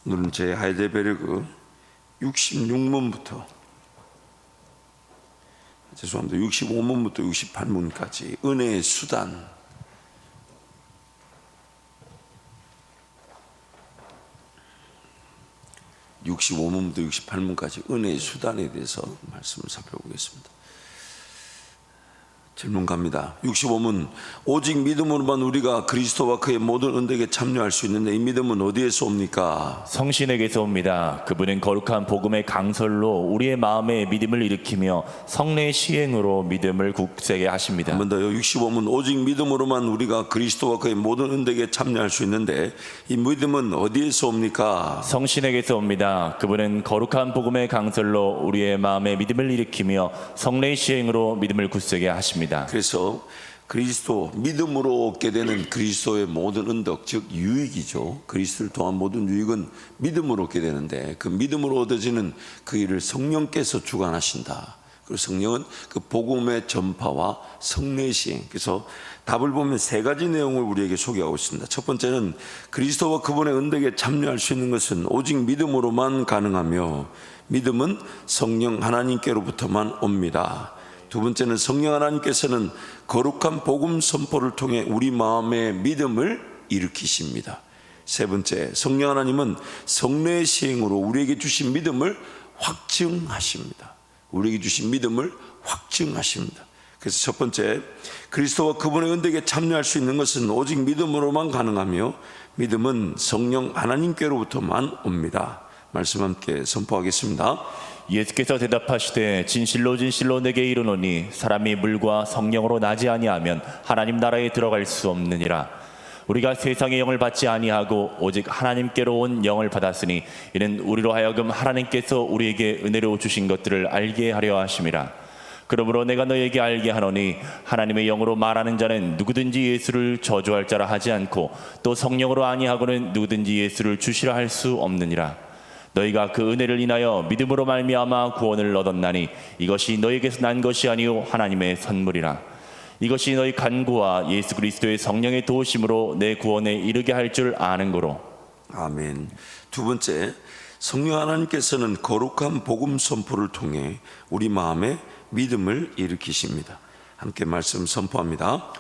오늘은 제 하이델베르그 66문부터 65문부터 68문까지 은혜의 수단, (65문부터 68문까지) 은혜의 수단에 대해서 말씀을 살펴보겠습니다. 질문 갑니다. 65문, 오직 믿음으로만 우리가 그리스도와 그의 모든 은덕에 참여할 수 있는데 이 믿음은 어디에서 옵니까? 성신에게서 옵니다. 그분은 거룩한 복음의 강설로 우리의 마음에 믿음을 일으키며 성례의 시행으로 믿음을 굳세게 하십니다. 한 번 더요. 65문, 오직 믿음으로만 우리가 그리스도와 그의 모든 은덕에 참여할 수 있는데 이 믿음은 어디에서 옵니까? 성신에게서 옵니다. 그분은 거룩한 복음의 강설로 우리의 마음에 믿음을 일으키며 성례의 시행으로 믿음을 굳세게 하십니다. 그래서 그리스도, 믿음으로 얻게 되는 그리스도의 모든 은덕, 즉 유익이죠. 그리스도를 통한 모든 유익은 믿음으로 얻게 되는데 그 믿음으로 얻어지는 그 일을 성령께서 주관하신다. 그리고 성령은 그 복음의 전파와 성례의 시행. 그래서 답을 보면 세 가지 내용을 우리에게 소개하고 있습니다. 첫 번째는 그리스도와 그분의 은덕에 참여할 수 있는 것은 오직 믿음으로만 가능하며 믿음은 성령 하나님께로부터만 옵니다. 두 번째는 성령 하나님께서는 거룩한 복음 선포를 통해 우리 마음의 믿음을 일으키십니다. 세 번째, 성령 하나님은 성례의 시행으로 우리에게 주신 믿음을 확증하십니다. 우리에게 주신 믿음을 확증하십니다. 그래서 첫 번째, 그리스도와 그분의 은덕에 참여할 수 있는 것은 오직 믿음으로만 가능하며 믿음은 성령 하나님께로부터만 옵니다. 말씀 함께 선포하겠습니다. 예수께서 대답하시되 진실로 진실로 내게 이르노니 사람이 물과 성령으로 나지 아니하면 하나님 나라에 들어갈 수 없느니라. 우리가 세상의 영을 받지 아니하고 오직 하나님께로 온 영을 받았으니 이는 우리로 하여금 하나님께서 우리에게 은혜로 주신 것들을 알게 하려 하심이라. 그러므로 내가 너에게 알게 하노니 하나님의 영으로 말하는 자는 누구든지 예수를 저주할 자라 하지 않고 또 성령으로 아니하고는 누구든지 예수를 주시라 할 수 없느니라. 너희가 그 은혜를 인하여 믿음으로 말미암아 구원을 얻었나니 이것이 너희에게서 난 것이 아니요 하나님의 선물이라. 이것이 너희 간구와 예수 그리스도의 성령의 도우심으로 내 구원에 이르게 할 줄 아는 거로. 아멘. 두 번째, 성령 하나님께서는 거룩한 복음 선포를 통해 우리 마음에 믿음을 일으키십니다. 함께 말씀 선포합니다.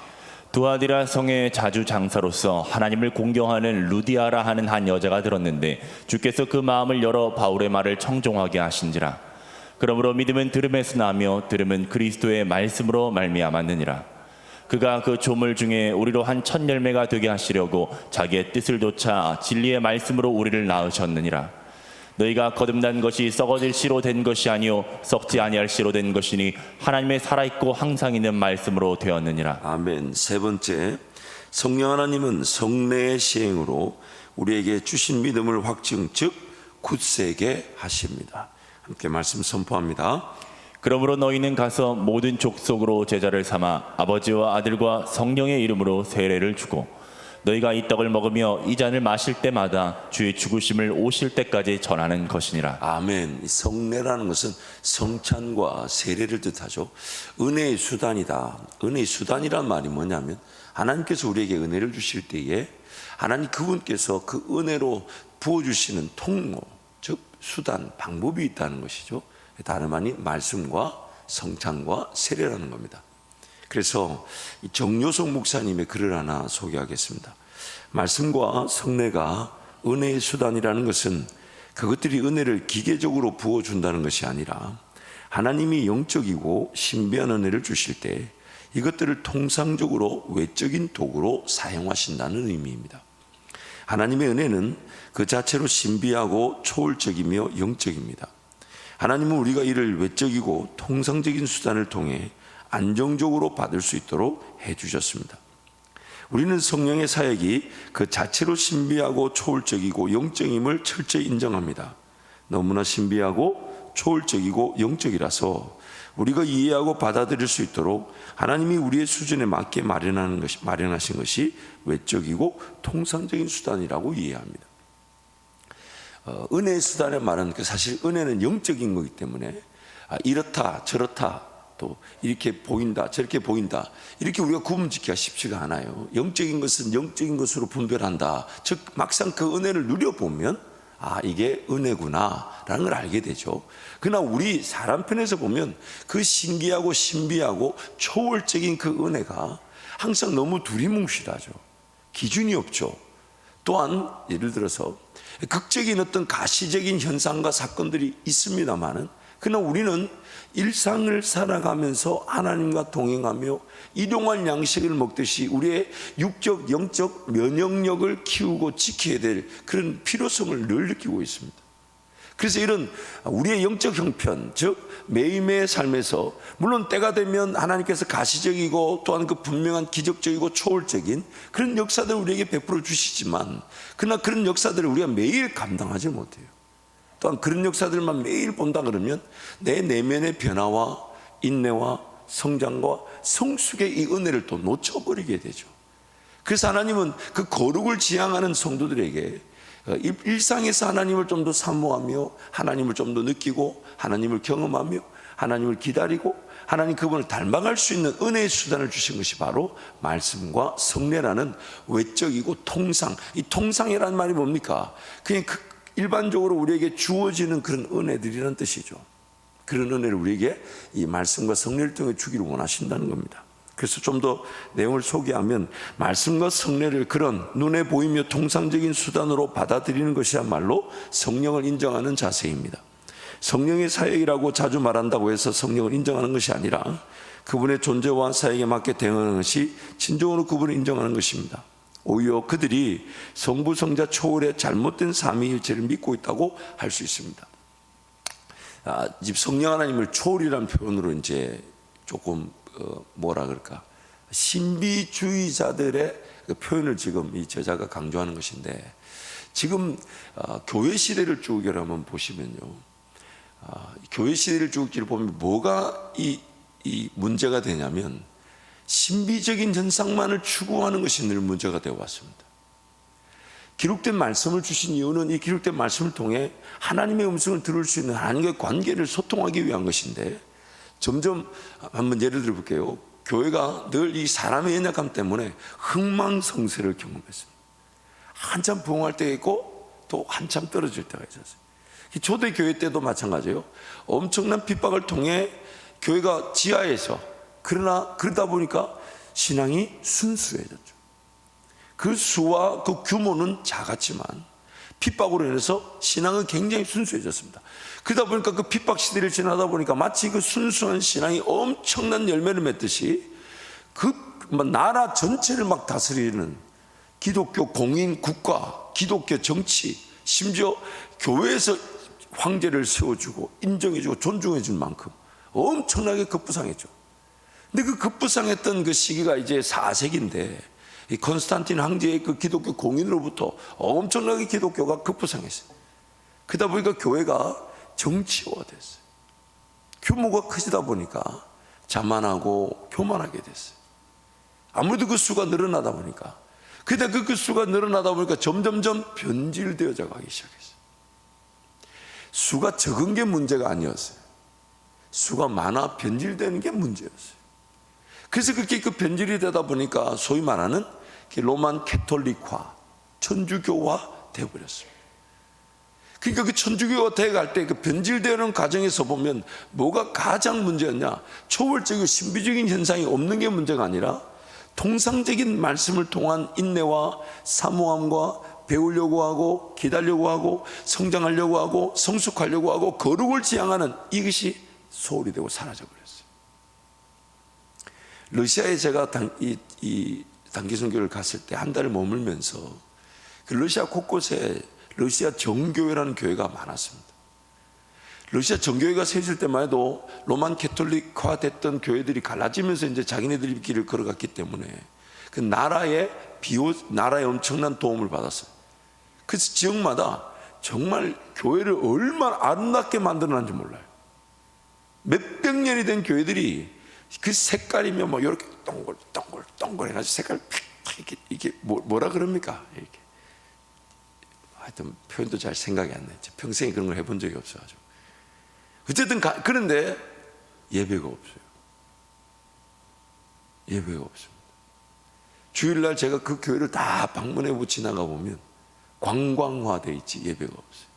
두아디라 성의 자주 장사로서 하나님을 공경하는 루디아라 하는 한 여자가 들었는데 주께서 그 마음을 열어 바울의 말을 청종하게 하신지라. 그러므로 믿음은 들음에서 나며 들음은 그리스도의 말씀으로 말미암았느니라. 그가 그 조물 중에 우리로 한 첫 열매가 되게 하시려고 자기의 뜻을 좇아 진리의 말씀으로 우리를 낳으셨느니라. 너희가 거듭난 것이 썩어질 씨로 된 것이 아니요 썩지 아니할 씨로 된 것이니 하나님의 살아있고 항상 있는 말씀으로 되었느니라. 아멘. 세 번째, 성령 하나님은 성례의 시행으로 우리에게 주신 믿음을 확증, 즉 굳세게 하십니다. 함께 말씀 선포합니다. 그러므로 너희는 가서 모든 족속으로 제자를 삼아 아버지와 아들과 성령의 이름으로 세례를 주고 너희가 이 떡을 먹으며 이 잔을 마실 때마다 주의 죽으심을 오실 때까지 전하는 것이니라. 아멘. 성례라는 것은 성찬과 세례를 뜻하죠. 은혜의 수단이다. 은혜의 수단이란 말이 뭐냐면 하나님께서 우리에게 은혜를 주실 때에 하나님 그분께서 그 은혜로 부어주시는 통로, 즉 수단, 방법이 있다는 것이죠. 다름 아닌 말씀과 성찬과 세례라는 겁니다. 그래서 정요성 목사님의 글을 하나 소개하겠습니다. 말씀과 성례가 은혜의 수단이라는 것은 그것들이 은혜를 기계적으로 부어준다는 것이 아니라 하나님이 영적이고 신비한 은혜를 주실 때 이것들을 통상적으로 외적인 도구로 사용하신다는 의미입니다. 하나님의 은혜는 그 자체로 신비하고 초월적이며 영적입니다. 하나님은 우리가 이를 외적이고 통상적인 수단을 통해 안정적으로 받을 수 있도록 해주셨습니다. 우리는 성령의 사역이 그 자체로 신비하고 초월적이고 영적임을 철저히 인정합니다. 너무나 신비하고 초월적이고 영적이라서 우리가 이해하고 받아들일 수 있도록 하나님이 우리의 수준에 맞게 마련하신 것이 외적이고 통상적인 수단이라고 이해합니다. 은혜의 수단의 말은 사실 은혜는 영적인 거기 때문에 이렇다 저렇다 또 이렇게 보인다 저렇게 보인다 이렇게 우리가 구분짓기가 쉽지가 않아요. 영적인 것은 영적인 것으로 분별한다. 즉 막상 그 은혜를 누려보면 아, 이게 은혜구나라는 걸 알게 되죠. 그러나 우리 사람 편에서 보면 그 신기하고 신비하고 초월적인 그 은혜가 항상 너무 두리뭉실하죠. 기준이 없죠. 또한 예를 들어서 극적인 어떤 가시적인 현상과 사건들이 있습니다만은, 그러나 우리는 일상을 살아가면서 하나님과 동행하며 일용할 양식을 먹듯이 우리의 육적, 영적 면역력을 키우고 지켜야 될 그런 필요성을 늘 느끼고 있습니다. 그래서 이런 우리의 영적 형편, 즉 매일매일 삶에서 물론 때가 되면 하나님께서 가시적이고 또한 그 분명한 기적적이고 초월적인 그런 역사들을 우리에게 베풀어 주시지만, 그러나 그런 역사들을 우리가 매일 감당하지 못해요. 또한 그런 역사들만 매일 본다 그러면 내 내면의 변화와 인내와 성장과 성숙의 이 은혜를 또 놓쳐버리게 되죠. 그래서 하나님은 그 거룩을 지향하는 성도들에게 일상에서 하나님을 좀 더 사모하며 하나님을 좀 더 느끼고 하나님을 경험하며 하나님을 기다리고 하나님 그분을 닮아갈 수 있는 은혜의 수단을 주신 것이 바로 말씀과 성례라는 외적이고 통상, 이 통상이라는 말이 뭡니까? 그냥 일반적으로 우리에게 주어지는 그런 은혜들이라는 뜻이죠. 그런 은혜를 우리에게 이 말씀과 성례를 통해 주기를 원하신다는 겁니다. 그래서 좀 더 내용을 소개하면, 말씀과 성례를 그런 눈에 보이며 통상적인 수단으로 받아들이는 것이야말로 성령을 인정하는 자세입니다. 성령의 사역이라고 자주 말한다고 해서 성령을 인정하는 것이 아니라 그분의 존재와 사역에 맞게 대응하는 것이 진정으로 그분을 인정하는 것입니다. 오히려 그들이 성부, 성자 초월의 잘못된 삼위일체를 믿고 있다고 할 수 있습니다. 성령 하나님을 초월이라는 표현으로 이제 조금 뭐라 그럴까, 신비주의자들의 그 표현을 지금 이 저자가 강조하는 것인데, 지금 교회 시대를 쭉 여러분 보시면요, 교회 시대를 쭉 보면 뭐가 이 문제가 되냐면 신비적인 현상만을 추구하는 것이 늘 문제가 되어 왔습니다. 기록된 말씀을 주신 이유는 이 기록된 말씀을 통해 하나님의 음성을 들을 수 있는 하나님과의 관계를 소통하기 위한 것인데, 점점 한번 예를 들어 볼게요. 교회가 늘 이 사람의 연약함 때문에 흥망성쇠를 경험했습니다. 한참 부흥할 때가 있고 또 한참 떨어질 때가 있었어요. 초대교회 때도 마찬가지예요. 엄청난 핍박을 통해 교회가 지하에서, 그러다 보니까 신앙이 순수해졌죠. 그 수와 그 규모는 작았지만 핍박으로 인해서 신앙은 굉장히 순수해졌습니다. 그러다 보니까 그 핍박 시대를 지나다 보니까 마치 그 순수한 신앙이 엄청난 열매를 맺듯이 그 나라 전체를 막 다스리는 기독교 공인 국가, 기독교 정치, 심지어 교회에서 황제를 세워주고 인정해주고 존중해줄 만큼 엄청나게 급부상했죠. 근데 그 급부상했던 그 시기가 이제 4세기인데 이 콘스탄틴 황제의 그 기독교 공인으로부터 엄청나게 기독교가 급부상했어요. 그러다 보니까 교회가 정치화됐어요. 규모가 커지다 보니까 자만하고 교만하게 됐어요. 아무래도 그 수가 늘어나다 보니까, 근데 그 수가 늘어나다 보니까 점점점 변질되어져 가기 시작했어요. 수가 적은 게 문제가 아니었어요. 수가 많아 변질되는 게 문제였어요. 그래서 그렇게 그 변질이 되다 보니까 소위 말하는 로만 캐톨릭화, 천주교화 되어버렸어요. 그러니까 그 천주교가 돼갈 때 그 변질되는 과정에서 보면 뭐가 가장 문제였냐? 초월적이고 신비적인 현상이 없는 게 문제가 아니라 통상적인 말씀을 통한 인내와 사모함과 배우려고 하고 기다려고 하고 성장하려고 하고 성숙하려고 하고 거룩을 지향하는 이것이 소홀히 되고 사라져 버렸어요. 러시아에 제가 단기 선교를 갔을 때 한 달을 머물면서 그 러시아 곳곳에 러시아 정교회라는 교회가 많았습니다. 러시아 정교회가 세질 때만 해도 로만 캐톨릭화 됐던 교회들이 갈라지면서 이제 자기네들이 길을 걸어갔기 때문에 그 나라의 엄청난 도움을 받았어요. 그래서 지역마다 정말 교회를 얼마나 아름답게 만들어놨는지 몰라요. 몇백 년이 된 교회들이 그 색깔이면 뭐 이렇게 동글 해가지고 색깔 이게 뭐라 그럽니까? 이렇게 하여튼 표현도 잘 생각이 안 나요. 평생에 그런 걸 해본 적이 없어가지고. 어쨌든 그런데 예배가 없어요. 예배가 없습니다. 주일날 제가 그 교회를 다 방문해보고 지나가 보면 관광화되어 있지 예배가 없어요.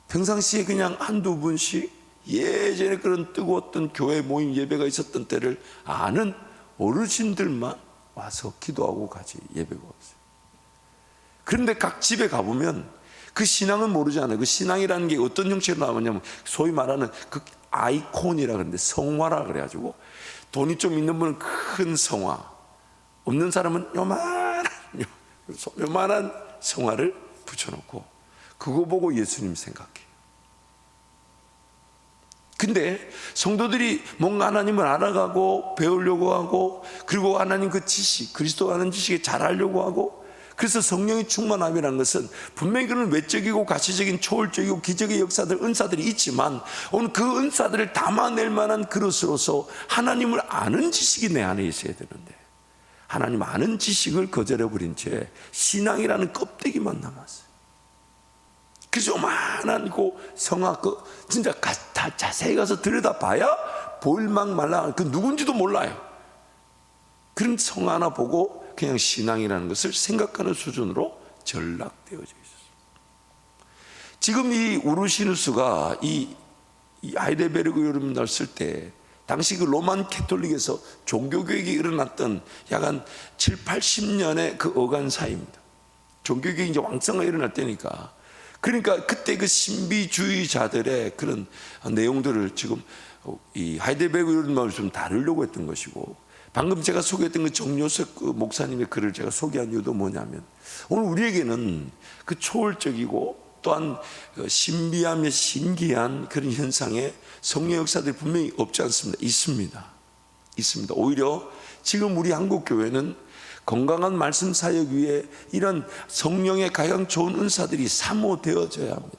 평상시에 그냥 한두 분씩 예전에 그런 뜨거웠던 교회 모임 예배가 있었던 때를 아는 어르신들만 와서 기도하고 가지 예배가 없어요. 그런데 각 집에 가보면 그 신앙은 모르잖아요. 그 신앙이라는 게 어떤 형식으로 나오냐면 소위 말하는 그 아이콘이라 그러는데 성화라 그래가지고 돈이 좀 있는 분은 큰 성화, 없는 사람은 요만한 성화를 붙여놓고 그거 보고 예수님 생각해요. 근데 성도들이 뭔가 하나님을 알아가고 배우려고 하고 그리고 하나님 그 지식, 그리스도 아는 지식에 잘하려고 하고 그래서 성령의 충만함이라는 것은 분명히 그런 외적이고 가시적인 초월적이고 기적의 역사들, 은사들이 있지만 오늘 그 은사들을 담아낼 만한 그릇으로서 하나님을 아는 지식이 내 안에 있어야 되는데 하나님 아는 지식을 거절해버린 채 신앙이라는 껍데기만 남았어요. 그래서 요만한 성악 진짜 다 자세히 가서 들여다봐야 보일막 말라 그 누군지도 몰라요. 그런 성 하나 보고 그냥 신앙이라는 것을 생각하는 수준으로 전락되어져 있었어요. 지금 이 우르시누스가 이 하이델베르그 여름 났을 때 당시 그 로만 캐톨릭에서 종교개혁이 일어났던 약 한 7, 80년의 그 어간사이입니다. 종교개혁이 이제 왕성하게 일어날 때니까 그러니까 그때 그 신비주의자들의 그런 내용들을 지금 이 하이델베르그 여름을 좀 다루려고 했던 것이고 방금 제가 소개했던 그 정요셉 그 목사님의 글을 제가 소개한 이유도 뭐냐면 오늘 우리에게는 그 초월적이고 또한 신비하며 신기한 그런 현상의 성령 역사들이 분명히 없지 않습니다. 있습니다. 오히려 지금 우리 한국 교회는 건강한 말씀 사역 위에 이런 성령의 가장 좋은 은사들이 사모되어져야 합니다.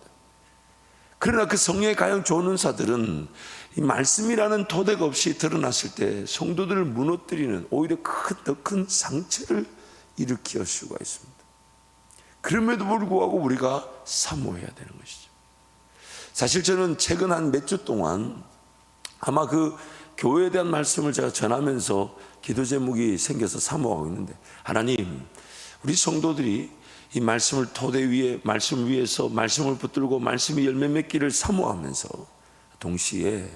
그러나 그 성령의 가장 좋은 은사들은 이 말씀이라는 토대가 없이 드러났을 때 성도들을 무너뜨리는 오히려 더 큰 상처를 일으킬 수가 있습니다. 그럼에도 불구하고 우리가 사모해야 되는 것이죠. 사실 저는 최근 한 몇 주 동안 아마 그 교회에 대한 말씀을 제가 전하면서 기도 제목이 생겨서 사모하고 있는데 하나님, 우리 성도들이 이 말씀을 토대 위에 말씀 위에서 말씀을 붙들고 말씀이 열매 맺기를 사모하면서 동시에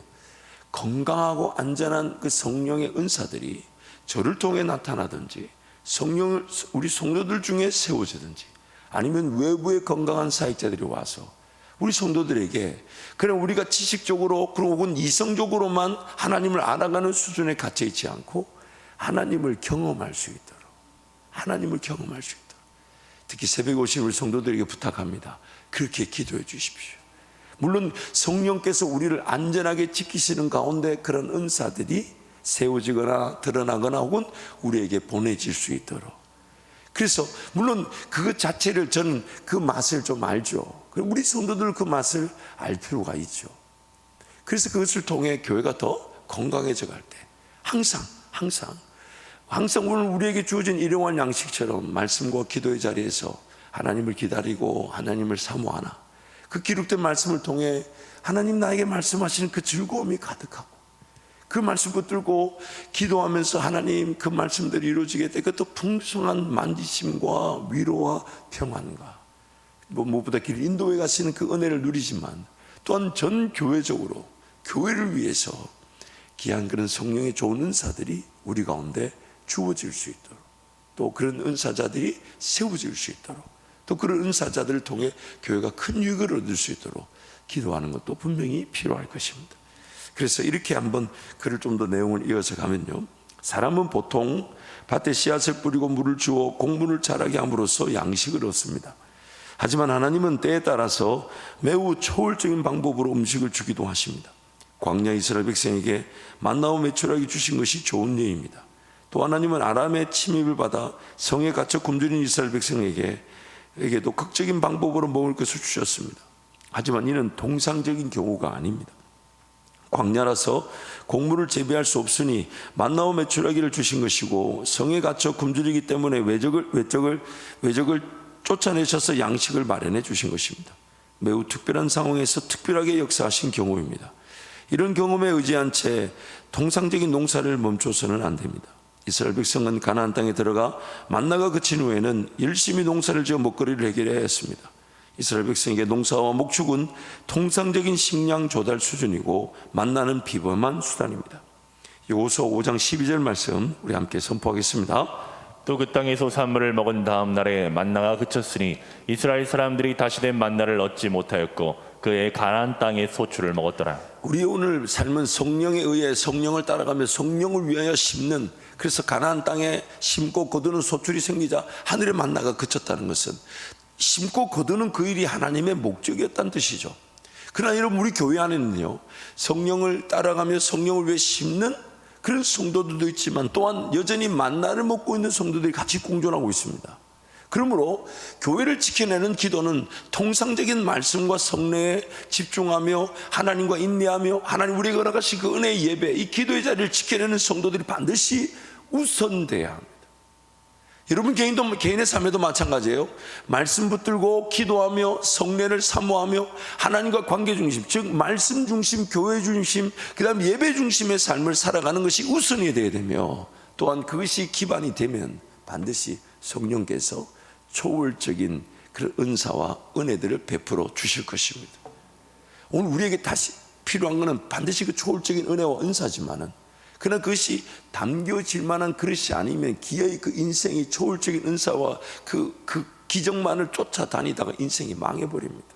건강하고 안전한 그 성령의 은사들이 저를 통해 나타나든지 성령을 우리 성도들 중에 세워지든지 아니면 외부의 건강한 사역자들이 와서 우리 성도들에게 그냥 우리가 지식적으로 그리고 혹은 이성적으로만 하나님을 알아가는 수준에 갇혀 있지 않고 하나님을 경험할 수 있도록 특히 새벽에 오신 우리 성도들에게 부탁합니다. 그렇게 기도해 주십시오. 물론 성령께서 우리를 안전하게 지키시는 가운데 그런 은사들이 세워지거나 드러나거나 혹은 우리에게 보내질 수 있도록. 그래서 물론 그것 자체를 저는 그 맛을 좀 알죠. 우리 성도들 그 맛을 알 필요가 있죠. 그래서 그것을 통해 교회가 더 건강해져 갈 때 항상 오늘 우리에게 주어진 일용할 양식처럼 말씀과 기도의 자리에서 하나님을 기다리고 하나님을 사모하나 그 기록된 말씀을 통해 하나님 나에게 말씀하시는 그 즐거움이 가득하고 그 말씀 붙들고 기도하면서 하나님 그 말씀들이 이루어지게 돼 그것도 풍성한 만지심과 위로와 평안과 무엇보다 길 인도에 가시는 그 은혜를 누리지만 또한 전 교회적으로 교회를 위해서 귀한 그런 성령의 좋은 은사들이 우리 가운데 주어질 수 있도록 또 그런 은사자들이 세워질 수 있도록 또 그런 은사자들을 통해 교회가 큰 유익을 얻을 수 있도록 기도하는 것도 분명히 필요할 것입니다. 그래서 이렇게 한번 글을 좀 더 내용을 이어서 가면요, 사람은 보통 밭에 씨앗을 뿌리고 물을 주어 곡물을 자라게 함으로써 양식을 얻습니다. 하지만 하나님은 때에 따라서 매우 초월적인 방법으로 음식을 주기도 하십니다. 광야 이스라엘 백성에게 만나와 메추라기 주신 것이 좋은 예입니다. 또 하나님은 아람의 침입을 받아 성에 갇혀 굶주린 이스라엘 백성에게도 극적인 방법으로 먹을 것을 주셨습니다. 하지만 이는 통상적인 경우가 아닙니다. 광야라서 곡물을 재배할 수 없으니 만나와 메추라기를 주신 것이고 성에 갇혀 굶주리기 때문에 외적을 쫓아내셔서 양식을 마련해 주신 것입니다. 매우 특별한 상황에서 특별하게 역사하신 경우입니다. 이런 경험에 의지한 채 통상적인 농사를 멈춰서는 안 됩니다. 이스라엘 백성은 가나안 땅에 들어가 만나가 그친 후에는 열심히 농사를 지어 먹거리를 해결해야 했습니다. 이스라엘 백성에게 농사와 목축은 통상적인 식량 조달 수준이고 만나는 비범한 수단입니다. 여호수아 5장 12절 말씀 우리 함께 선포하겠습니다. 또 그 땅에서 산물을 먹은 다음 날에 만나가 그쳤으니 이스라엘 사람들이 다시 된 만나를 얻지 못하였고 그의 가나안 땅의 소출을 먹었더라. 우리 오늘 삶은 성령에 의해 성령을 따라가며 성령을 위하여 심는, 그래서 가나안 땅에 심고 거두는 소출이 생기자 하늘의 만나가 그쳤다는 것은 심고 거두는 그 일이 하나님의 목적이었다는 뜻이죠. 그러나 여러분, 우리 교회 안에는요, 성령을 따라가며 성령을 위해 심는 그런 성도들도 있지만 또한 여전히 만나를 먹고 있는 성도들이 같이 공존하고 있습니다. 그러므로 교회를 지켜내는 기도는 통상적인 말씀과 성례에 집중하며 하나님과 인내하며 하나님 우리에게 허락하신 그 은혜의 예배, 이 기도의 자리를 지켜내는 성도들이 반드시 우선돼야 합니다. 여러분 개인의 삶에도 마찬가지예요. 말씀 붙들고 기도하며 성례를 사모하며 하나님과 관계 중심, 즉 말씀 중심, 교회 중심, 그 다음 예배 중심의 삶을 살아가는 것이 우선이 되어야 되며, 또한 그것이 기반이 되면 반드시 성령께서 초월적인 그런 은사와 은혜들을 베풀어 주실 것입니다. 오늘 우리에게 다시 필요한 것은 반드시 그 초월적인 은혜와 은사지만은, 그러나 그것이 담겨질 만한 그릇이 아니면 기어이 그 인생이 초월적인 은사와 그 기적만을 쫓아다니다가 인생이 망해버립니다.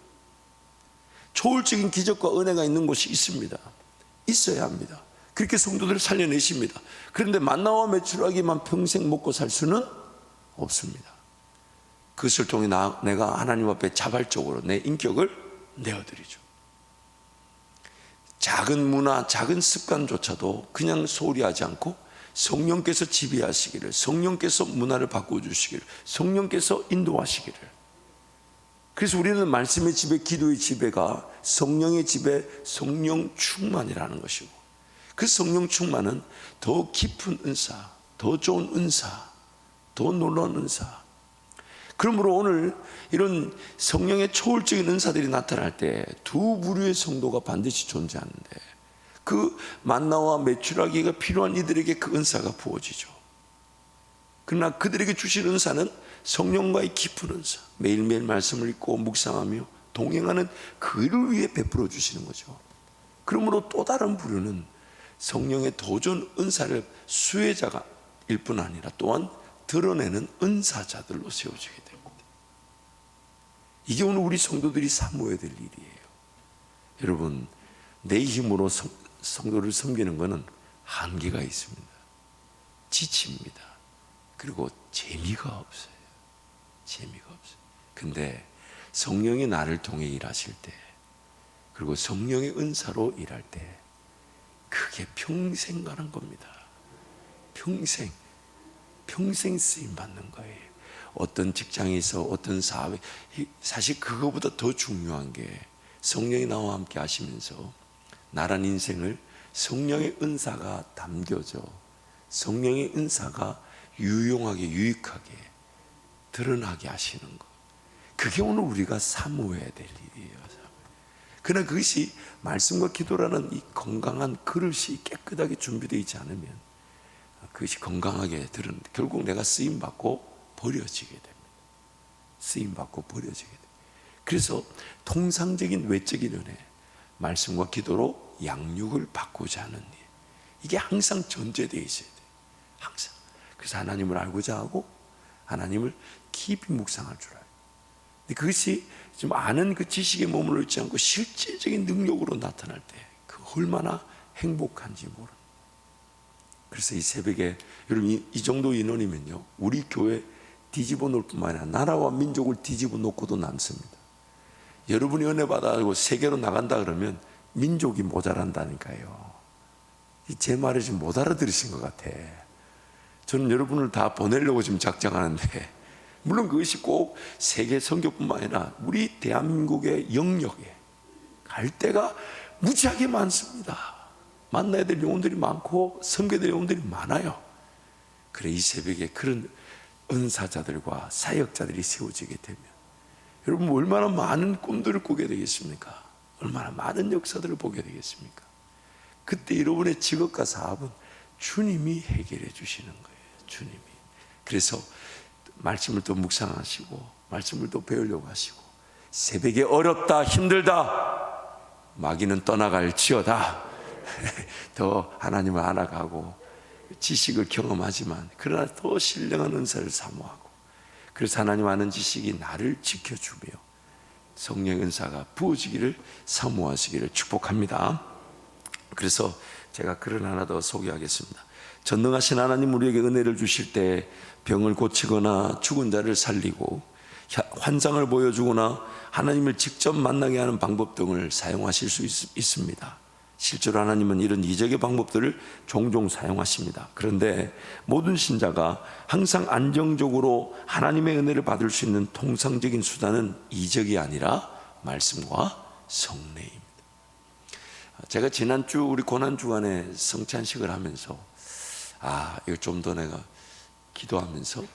초월적인 기적과 은혜가 있는 곳이 있습니다. 있어야 합니다. 그렇게 성도들을 살려내십니다. 그런데 만나와 메추라기만 평생 먹고 살 수는 없습니다. 그것을 통해 내가 하나님 앞에 자발적으로 내 인격을 내어드리죠. 작은 문화, 작은 습관조차도 그냥 소홀히 하지 않고 성령께서 지배하시기를, 성령께서 문화를 바꿔주시기를, 성령께서 인도하시기를. 그래서 우리는 말씀의 지배, 기도의 지배가 성령의 지배, 성령 충만이라는 것이고, 그 성령 충만은 더 깊은 은사, 더 좋은 은사, 더 놀라운 은사. 그러므로 오늘 이런 성령의 초월적인 은사들이 나타날 때 두 부류의 성도가 반드시 존재하는데, 그 만나와 메추라기가 필요한 이들에게 그 은사가 부어지죠. 그러나 그들에게 주신 은사는 성령과의 깊은 은사, 매일매일 말씀을 읽고 묵상하며 동행하는 그를 위해 베풀어 주시는 거죠. 그러므로 또 다른 부류는 성령의 더 좋은 은사를 수혜자가 일 뿐 아니라 또한 드러내는 은사자들로 세워지게 됩니다. 이게 오늘 우리 성도들이 사모해야 될 일이에요. 여러분, 내 힘으로 성도를 섬기는 것은 한계가 있습니다. 지칩니다. 그리고 재미가 없어요. 재미가 없어요. 근데 성령이 나를 통해 일하실 때, 그리고 성령의 은사로 일할 때, 그게 평생 가는 겁니다. 평생 쓰임 받는 거예요. 어떤 직장에서, 어떤 사회, 사실 그거보다 더 중요한 게 성령이 나와 함께 하시면서 나란 인생을 성령의 은사가 담겨져, 성령의 은사가 유용하게, 유익하게 드러나게 하시는 것. 그게 오늘 우리가 사모해야 될 일이에요. 그러나 그것이 말씀과 기도라는 이 건강한 그릇이 깨끗하게 준비되어 있지 않으면 그것이 건강하게 드러나는데 결국 내가 쓰임받고 버려지게 됩니다. 쓰임받고 버려지게 됩니다. 그래서 통상적인 외적인 은혜, 말씀과 기도로 양육을 받고자 하는 일, 이게 항상 전제되어 있어야 돼요. 항상. 그래서 하나님을 알고자 하고 하나님을 깊이 묵상할 줄 알아요. 근데 그것이 좀 아는 그 지식에 머물러 있지 않고 실질적인 능력으로 나타날 때 그 얼마나 행복한지 모르는. 그래서 이 새벽에 여러분 이 정도 인원이면요, 우리 교회 뒤집어 놓을 뿐만 아니라 나라와 민족을 뒤집어 놓고도 남습니다. 여러분이 은혜 받아가지고 세계로 나간다 그러면 민족이 모자란다니까요. 제 말을 지금 못 알아들으신 것 같아. 저는 여러분을 다 보내려고 지금 작정하는데, 물론 그것이 꼭 세계 선교뿐만 아니라 우리 대한민국의 영역에 갈 데가 무지하게 많습니다. 만나야 될 영혼들이 많고 섬겨야 될 영혼들이 많아요. 그래, 이 새벽에 그런 은사자들과 사역자들이 세워지게 되면 여러분 얼마나 많은 꿈들을 꾸게 되겠습니까? 얼마나 많은 역사들을 보게 되겠습니까? 그때 여러분의 직업과 사업은 주님이 해결해 주시는 거예요. 주님이. 그래서 말씀을 또 묵상하시고 말씀을 또 배우려고 하시고 새벽에 어렵다 힘들다 마귀는 떠나갈지어다. 더 하나님을 알아가고 지식을 경험하지만 그러나 더 신령한 은사를 사모하고, 그래서 하나님 아는 지식이 나를 지켜주며 성령의 은사가 부어지기를 사모하시기를 축복합니다. 그래서 제가 글을 하나 더 소개하겠습니다. 전능하신 하나님 우리에게 은혜를 주실 때 병을 고치거나 죽은 자를 살리고 환상을 보여주거나 하나님을 직접 만나게 하는 방법 등을 사용하실 수 있습니다. 실제로 하나님은 이런 이적의 방법들을 종종 사용하십니다. 그런데 모든 신자가 항상 안정적으로 하나님의 은혜를 받을 수 있는 통상적인 수단은 이적이 아니라 말씀과 성례입니다. 제가 지난주 우리 고난주간에 성찬식을 하면서 이거 좀 더 내가 기도하면서 이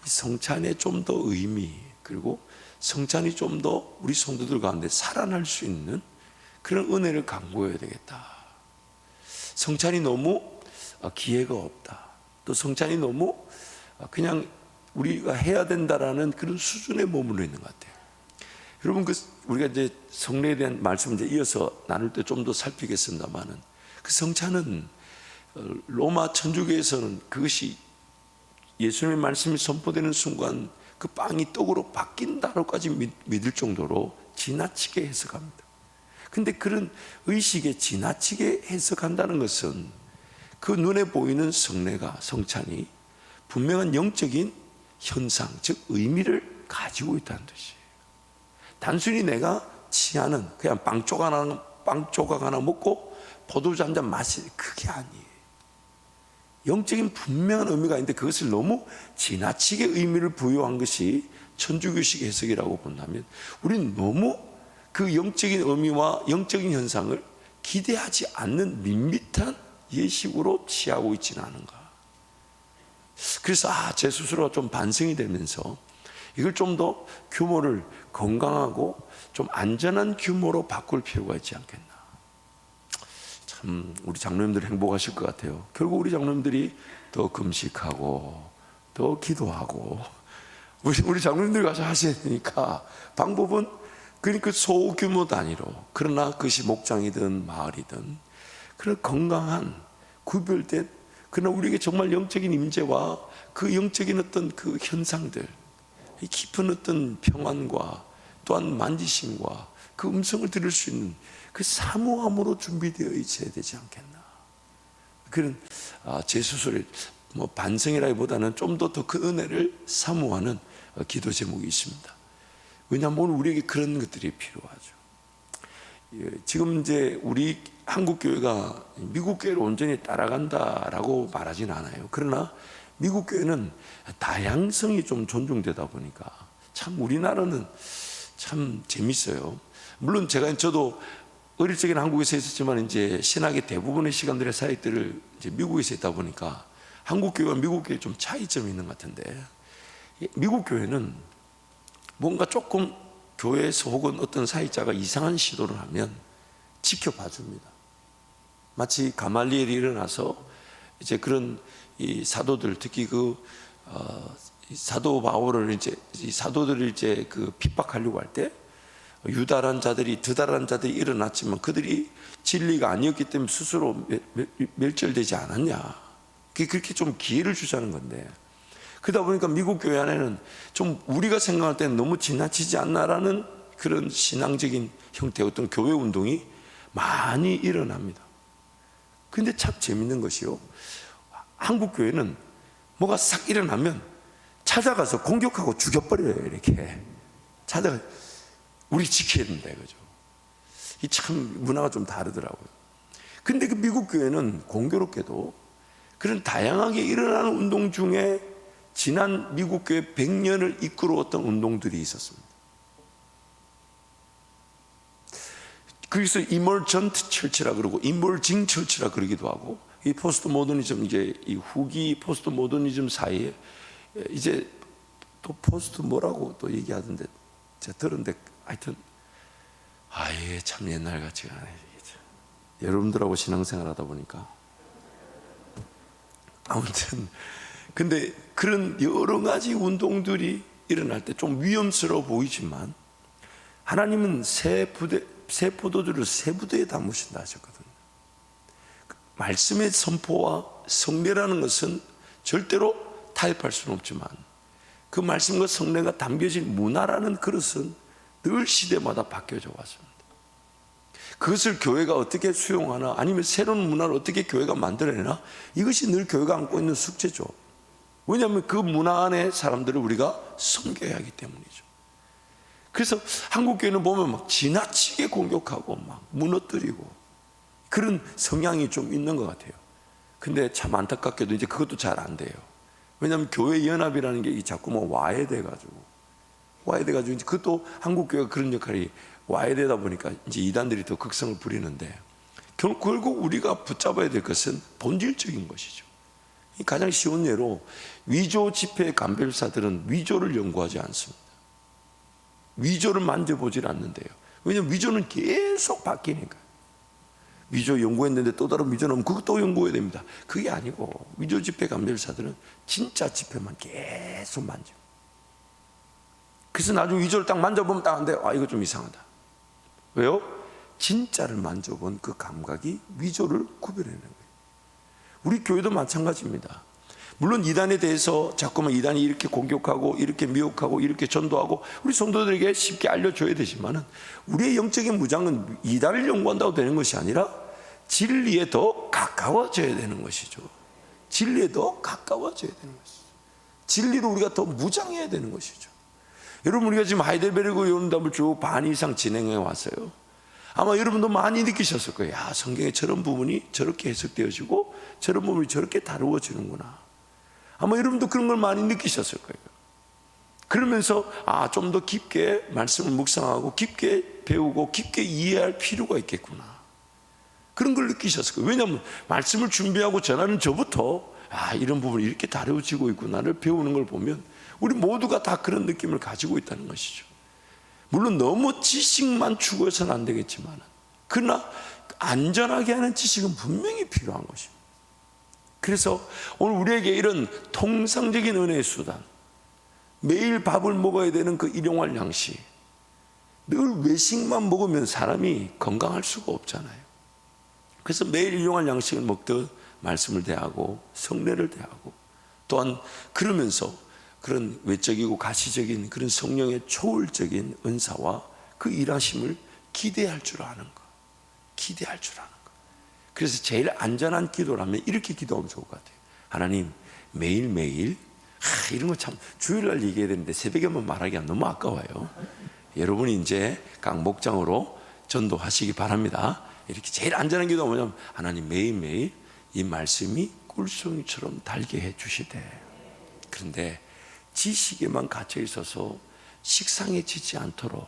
성찬에 좀 더 의미, 그리고 성찬이 좀 더 우리 성도들 가운데 살아날 수 있는 그런 은혜를 강구해야 되겠다. 성찬이 너무 기회가 없다. 또 성찬이 너무 그냥 우리가 해야 된다라는 그런 수준에 머물러 있는 것 같아요. 여러분, 우리가 이제 성례에 대한 말씀을 이제 이어서 나눌 때 좀 더 살피겠습니다만은, 그 성찬은 로마 천주교에서는 그것이 예수님의 말씀이 선포되는 순간 그 빵이 떡으로 바뀐다로까지 믿을 정도로 지나치게 해석합니다. 근데 그런 의식에 지나치게 해석한다는 것은 그 눈에 보이는 성례가, 성찬이 분명한 영적인 현상, 즉 의미를 가지고 있다는 뜻이에요. 단순히 내가 취하는 그냥 빵 조각 하나 먹고 포도주 한 잔 마시는 그게 아니에요. 영적인 분명한 의미가 있는데 그것을 너무 지나치게 의미를 부여한 것이 천주교식 해석이라고 본다면, 우리는 너무 그 영적인 의미와 영적인 현상을 기대하지 않는 밋밋한 예식으로 취하고 있지는 않은가. 그래서 제 스스로가 좀 반성이 되면서 이걸 좀 더 규모를 건강하고 좀 안전한 규모로 바꿀 필요가 있지 않겠나. 참 우리 장로님들 행복하실 것 같아요. 결국 우리 장로님들이 더 금식하고 더 기도하고 우리 장로님들 가서 하셔야 되니까, 방법은 그러니까 소규모 단위로, 그러나 그것이 목장이든 마을이든 그런 건강한 구별된, 그러나 우리에게 정말 영적인 임재와 그 영적인 어떤 그 현상들, 깊은 어떤 평안과 또한 만지심과 그 음성을 들을 수 있는 그 사모함으로 준비되어 있어야 되지 않겠나. 그런 제 스스로의 반성이라기보다는 좀 더 큰 은혜를 사모하는 기도 제목이 있습니다. 왜냐하면 우리에게 그런 것들이 필요하죠. 지금 이제 우리 한국 교회가 미국 교회를 온전히 따라간다라고 말하진 않아요. 그러나 미국 교회는 다양성이 좀 존중되다 보니까 참 우리나라는 참 재밌어요. 물론 저도 어릴 적에는 한국에서 있었지만 이제 신학의 대부분의 시간들의 사역들을 이제 미국에서 했다 보니까 한국 교회와 미국 교회 좀 차이점이 있는 것 같은데, 미국 교회는 뭔가 조금 교회에서 혹은 어떤 사역자가 이상한 시도를 하면 지켜봐 줍니다. 마치 가말리엘이 일어나서 이제 그런 이 사도들, 특히 사도 바울을 이 사도들을 그 핍박하려고 할 때 유다란 자들이, 드다란 자들이 일어났지만 그들이 진리가 아니었기 때문에 스스로 멸절되지 않았냐. 그렇게 좀 기회를 주자는 건데, 그러다 보니까 미국 교회 안에는 좀 우리가 생각할 때는 너무 지나치지 않나라는 그런 신앙적인 형태의 어떤 교회 운동이 많이 일어납니다. 근데 참 재밌는 것이요, 한국 교회는 뭐가 싹 일어나면 찾아가서 공격하고 죽여버려요. 이렇게 찾아가, 우리 지켜야 된다 이거죠. 이 참 문화가 좀 다르더라고요. 근데 그 미국 교회는 공교롭게도 그런 다양하게 일어나는 운동 중에 지난 미국 교회 100년을 이끌어왔던 운동들이 있었습니다. 그래서 이머전트 철치라 그러고 이머징 철치라 그러기도 하고, 이 포스트 모더니즘, 이제 이 후기 포스트 모더니즘 사이에 이제 또 포스트 뭐라고 또 얘기하던데 제가 들었는데, 하여튼 참 옛날 같지가 않아요. 여러분들하고 신앙생활 하다 보니까 아무튼, 근데 그런 여러 가지 운동들이 일어날 때 좀 위험스러워 보이지만 하나님은 새 포도주를 새 부대에 담으신다 하셨거든요. 말씀의 선포와 성례라는 것은 절대로 타협할 수는 없지만 그 말씀과 성례가 담겨진 문화라는 그릇은 늘 시대마다 바뀌어져 왔습니다. 그것을 교회가 어떻게 수용하나, 아니면 새로운 문화를 어떻게 교회가 만들어내나, 이것이 늘 교회가 안고 있는 숙제죠. 왜냐하면 그 문화 안에 사람들을 우리가 섬겨야 하기 때문이죠. 그래서 한국 교회는 보면 막 지나치게 공격하고 막 무너뜨리고 그런 성향이 좀 있는 것 같아요. 근데 참 안타깝게도 이제 그것도 잘 안 돼요. 왜냐하면 교회 연합이라는 게 자꾸만 와해돼가지고 이제 그것도 한국 교회가 그런 역할이 와해되다 보니까 이제 이단들이 더 극성을 부리는데, 결국 우리가 붙잡아야 될 것은 본질적인 것이죠. 가장 쉬운 예로 위조 집회 감별사들은 위조를 연구하지 않습니다. 위조를 만져보질 않는데요. 왜냐하면 위조는 계속 바뀌니까. 위조 연구했는데 또 다른 위조 나오면 그것도 연구해야 됩니다. 그게 아니고 위조 집회 감별사들은 진짜 집회만 계속 만져. 그래서 나중에 위조를 딱 만져보면 딱 안돼. 아, 이거 좀 이상하다. 왜요? 진짜를 만져본 그 감각이 위조를 구별해내는 거예요. 우리 교회도 마찬가지입니다. 물론 이단에 대해서 자꾸만 이단이 이렇게 공격하고 이렇게 미혹하고 이렇게 전도하고 우리 성도들에게 쉽게 알려줘야 되지만은, 우리의 영적인 무장은 이단을 연구한다고 되는 것이 아니라 진리에 더 가까워져야 되는 것이죠. 진리에 더 가까워져야 되는 것이죠. 진리로 우리가 더 무장해야 되는 것이죠. 여러분, 우리가 지금 하이델베르그 연담을 쭉 반 이상 진행해 왔어요. 아마 여러분도 많이 느끼셨을 거예요. 야, 성경에 저런 부분이 저렇게 해석되어지고 저런 부분이 저렇게 다루어지는구나. 아마 여러분도 그런 걸 많이 느끼셨을 거예요. 그러면서 좀 더 깊게 말씀을 묵상하고 깊게 배우고 깊게 이해할 필요가 있겠구나, 그런 걸 느끼셨을 거예요. 왜냐하면 말씀을 준비하고 전하는 저부터 이런 부분이 이렇게 다루어지고 있구나를 배우는 걸 보면 우리 모두가 다 그런 느낌을 가지고 있다는 것이죠. 물론 너무 지식만 추구해서는 안 되겠지만, 그러나 안전하게 하는 지식은 분명히 필요한 것입니다. 그래서 오늘 우리에게 이런 통상적인 은혜의 수단, 매일 밥을 먹어야 되는 그 일용할 양식, 늘 외식만 먹으면 사람이 건강할 수가 없잖아요. 그래서 매일 일용할 양식을 먹듯 말씀을 대하고 성례를 대하고, 또한 그러면서 그런 외적이고 가시적인 그런 성령의 초월적인 은사와 그 일하심을 기대할 줄 아는 것, 기대할 줄 아는 것. 그래서 제일 안전한 기도라면 이렇게 기도하면 좋을 것 같아요. 하나님, 매일매일, 이런 거 참 주일날 얘기해야 되는데 새벽에만 말하기가 너무 아까워요. 여러분이 이제 각 목장으로 전도하시기 바랍니다. 이렇게 제일 안전한 기도가 뭐냐면, 하나님, 매일매일 이 말씀이 꿀송이처럼 달게 해 주시되, 그런데 지식에만 갇혀 있어서 식상해지지 않도록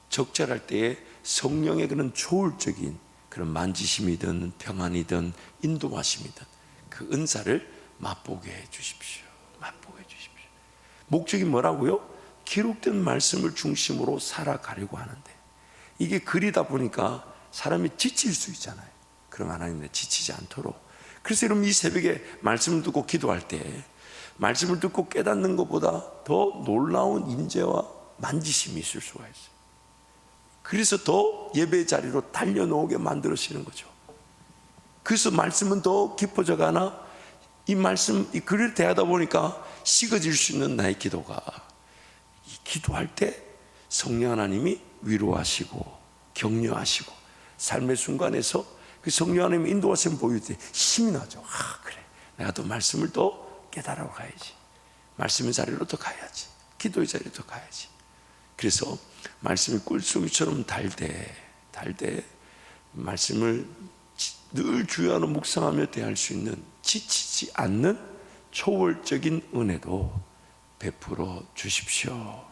적절할 때에 성령의 그런 초월적인 그런 만지심이든 평안이든 인도하심이든 그 은사를 맛보게 해 주십시오. 맛보게 해 주십시오. 목적이 뭐라고요? 기록된 말씀을 중심으로 살아가려고 하는데, 이게 글이다 보니까 사람이 지칠 수 있잖아요. 그럼 하나님, 지치지 않도록. 그래서 여러분, 이 새벽에 말씀을 듣고 기도할 때 말씀을 듣고 깨닫는 것보다 더 놀라운 인재와 만지심이 있을 수가 있어요. 그래서 더 예배 자리로 달려놓게 만들어지는 거죠. 그래서 말씀은 더 깊어져 가나, 이 말씀, 이 글을 대하다 보니까 식어질 수 있는 나의 기도가, 이 기도할 때 성령 하나님이 위로하시고 격려하시고 삶의 순간에서 그 성령 하나님의 인도하심을 보일 때 힘이 나죠. 그래, 내가 또 말씀을 또 깨달아 가야지, 말씀의 자리로 더 가야지, 기도의 자리로 더 가야지. 그래서 말씀이 꿀송이처럼 달되 말씀을 늘 주야로 묵상하며 대할 수 있는 지치지 않는 초월적인 은혜도 베풀어 주십시오.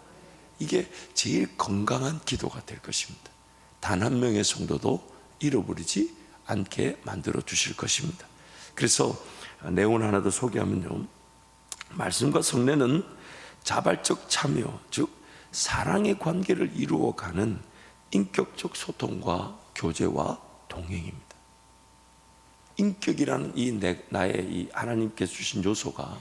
이게 제일 건강한 기도가 될 것입니다. 단 한 명의 성도도 잃어버리지 않게 만들어 주실 것입니다. 그래서 내용을 하나 더 소개하면요, 말씀과 성례는 자발적 참여, 즉 사랑의 관계를 이루어가는 인격적 소통과 교제와 동행입니다. 인격이라는 나의 이 하나님께서 주신 요소가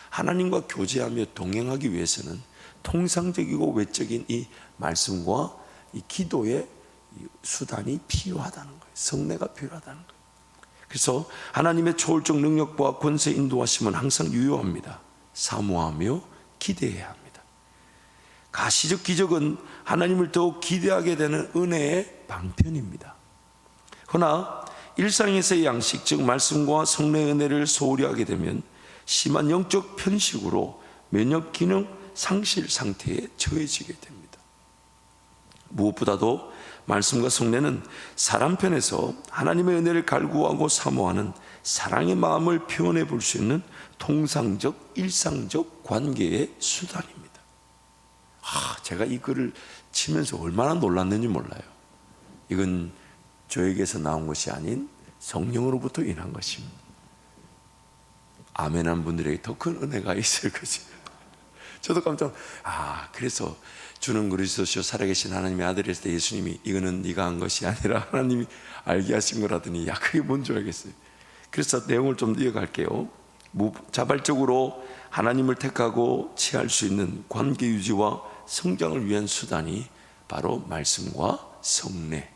하나님과 교제하며 동행하기 위해서는 통상적이고 외적인 이 말씀과 이 기도의 이 수단이 필요하다는 거예요. 성례가 필요하다는 거예요. 그래서 하나님의 초월적 능력과 권세 인도하심은 항상 유효합니다. 사모하며 기대해야 합니다. 가시적 기적은 하나님을 더욱 기대하게 되는 은혜의 방편입니다. 그러나 일상에서의 양식, 즉 말씀과 성례의 은혜를 소홀히 하게 되면 심한 영적 편식으로 면역 기능 상실 상태에 처해지게 됩니다. 무엇보다도 말씀과 성례는 사람 편에서 하나님의 은혜를 갈구하고 사모하는 사랑의 마음을 표현해 볼 수 있는 통상적 일상적 관계의 수단입니다. 제가 이 글을 치면서 얼마나 놀랐는지 몰라요. 이건 저에게서 나온 것이 아닌 성령으로부터 인한 것입니다. 아멘한 분들에게 더 큰 은혜가 있을 것이. 저도 깜짝. 그래서 주는 그리스도시요 살아계신 하나님의 아들이었을 때 예수님이 이거는 네가 한 것이 아니라 하나님이 알게 하신 거라더니 그게 뭔지 알겠어요. 그래서 내용을 좀 이어갈게요. 자발적으로 하나님을 택하고 취할 수 있는 관계 유지와 성장을 위한 수단이 바로 말씀과 성례.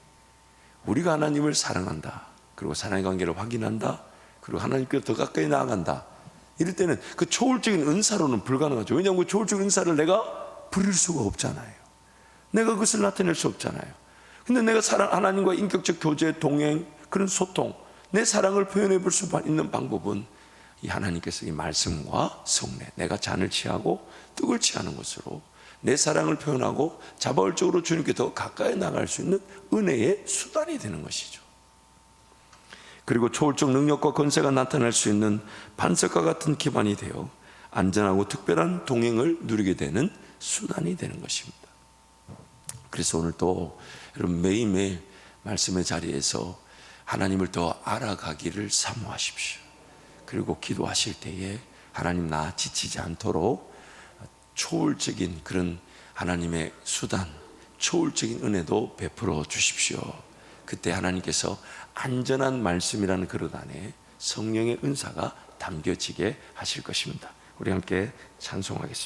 우리가 하나님을 사랑한다, 그리고 사랑의 관계를 확인한다, 그리고 하나님께 더 가까이 나아간다, 이럴 때는 그 초월적인 은사로는 불가능하죠. 왜냐하면 그 초월적인 은사를 내가 부릴 수가 없잖아요. 내가 그것을 나타낼 수 없잖아요. 근데 내가 하나님과 인격적 교제, 동행, 그런 소통, 내 사랑을 표현해 볼 수 있는 방법은 이 하나님께서 이 말씀과 성례, 내가 잔을 취하고 떡을 취하는 것으로 내 사랑을 표현하고 자발적으로 주님께 더 가까이 나갈 수 있는 은혜의 수단이 되는 것이죠. 그리고 초월적 능력과 권세가 나타날 수 있는 반석과 같은 기반이 되어 안전하고 특별한 동행을 누리게 되는 수단이 되는 것입니다. 그래서 오늘 또 여러분 매일매일 말씀의 자리에서 하나님을 더 알아가기를 사모하십시오. 그리고 기도하실 때에 하나님 나 지치지 않도록 초월적인 그런 하나님의 수단, 초월적인 은혜도 베풀어 주십시오. 그때 하나님께서 안전한 말씀이라는 그릇 안에 성령의 은사가 담겨지게 하실 것입니다. 우리 함께 찬송하겠습니다.